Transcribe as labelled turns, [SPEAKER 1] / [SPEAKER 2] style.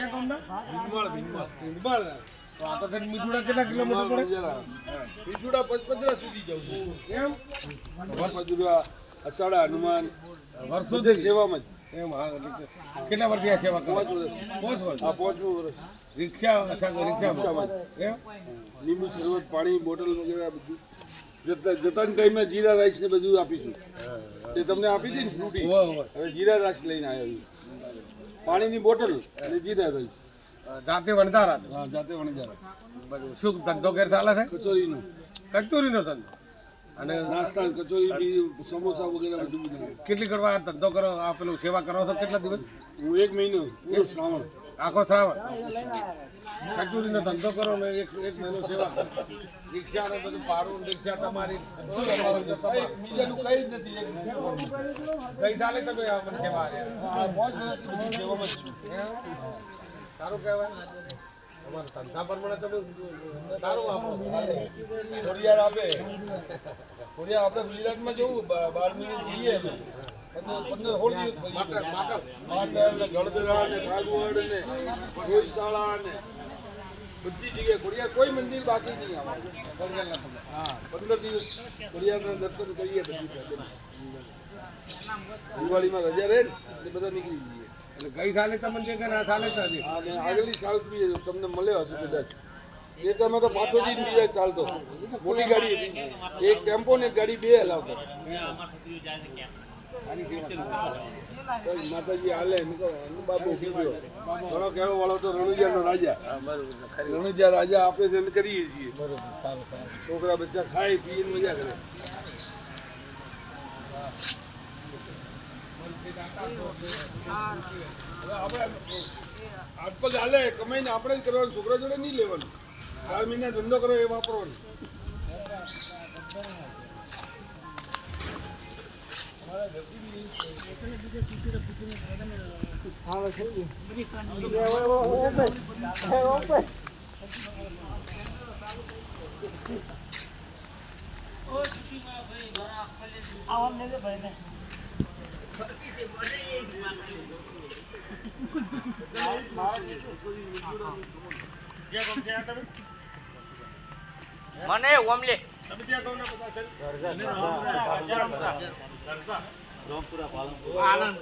[SPEAKER 1] કયા ગામના? ભીંડમાળ. તો આ તો છે મીઠુડા કેટલા કિલોમીટર પડે?
[SPEAKER 2] મીઠુડા પચપદરા સુધી જાઉં છું.
[SPEAKER 1] એમ
[SPEAKER 2] પચપદરા, અષાઢા, હનુમાન
[SPEAKER 1] વર્ષોથી
[SPEAKER 2] સેવામાં જ.
[SPEAKER 1] એમ હા કેટલા વર્ષથી આ સેવા કરો?
[SPEAKER 2] 5 વર્ષ.
[SPEAKER 1] 5 વર્ષ.
[SPEAKER 2] આ 5મું વર્ષ.
[SPEAKER 1] રિક્ષામાં એમ
[SPEAKER 2] લીંબુ શરબત, પાણી, બોટલ વગેરે બધું જતાની ટાઈમે જીરા રાઈસ ને બધું આપીશું. તે તમને આપી હતી ને ફ્રૂટી. હવે જીરા રાઈસ લઈને આવ્યો. પાણીની બોટલ અને જીરા રાઈસ.
[SPEAKER 1] જાતે વણધારા
[SPEAKER 2] હા, જાતે વણજારા.
[SPEAKER 1] શું ધંધો ઘેર ચાલે છે?
[SPEAKER 2] કચોરીનો
[SPEAKER 1] કચોરીનો ધંધો અને
[SPEAKER 2] નાસ્તા, કચોરી, સમોસા વગેરે બધું બનાવે.
[SPEAKER 1] કેટલી કરવા આ ધંધો કરો? આ પેલું સેવા કરો છો કેટલા દિવસ?
[SPEAKER 2] હું 1 મહિનો પૂરો શ્રાવણ.
[SPEAKER 1] આખો શ્રાવણ કચોરીનો ધંધો કરો ને એક મહિનો સેવા કરો. રિક્ષા ને બધું ભાડું, રિક્ષા તમારી
[SPEAKER 2] બીજાનું કઈ જ નથી.
[SPEAKER 1] ગઈ સાલે તમે મને સેવા
[SPEAKER 2] આ 5 વર્ષથી બધી સેવામાં જ છું.
[SPEAKER 1] સારું કહેવાય. તમારા ધંધા પ્રમાણે તમે સારું વાપરો.
[SPEAKER 2] ખોડિયાર આપે. ખોડિયાર આપણે ગુજરાતમાં જવું 12 મિનિટ જઈએ અમે. 15-16 દિવસ
[SPEAKER 1] માટક
[SPEAKER 2] ગળદરા ને કાગવડ ને ગોશાળા ને બધી જગ્યાએ ખોડિયાર કોઈ મંદિર બાકી નહીં આવે. હા, 15 દિવસ ખોડિયારના દર્શન કરીએ. બધી દિવાળીમાં રજા રહે ને એટલે બધા નીકળી જઈએ.
[SPEAKER 1] એટલે ગઈ સાલે તમને જે કે આ સાલે જ નથી.
[SPEAKER 2] અને આગલી સાલ બી તમને મળ્યો હશે કદાચ. એ તો અમે તો પાટોજી ને બીજા ચાલતો મોટી ગાડી હતી. એક ટેમ્પો ને એક ગાડી બે હલાવતો. માતાજી હાલે બાબુ ગયો ઘણો કહેવા વાળો તો રણુજાનો રાજા. રણુજા રાજા આપે છે એને કરીએ છીએ. છોકરા બચ્ચા ખાય પીને મજા કરે. આપણે હાથ પગ હાલે કમાઈને આપણે જ કરવાનું. છોકરા જોડે નહીં લેવાનું. 4 મહિના ધંધો કરો એ વાપરવાનો.
[SPEAKER 3] મને ઓમલે
[SPEAKER 2] તમે ત્યાં કહો ને બધા
[SPEAKER 3] આનંદ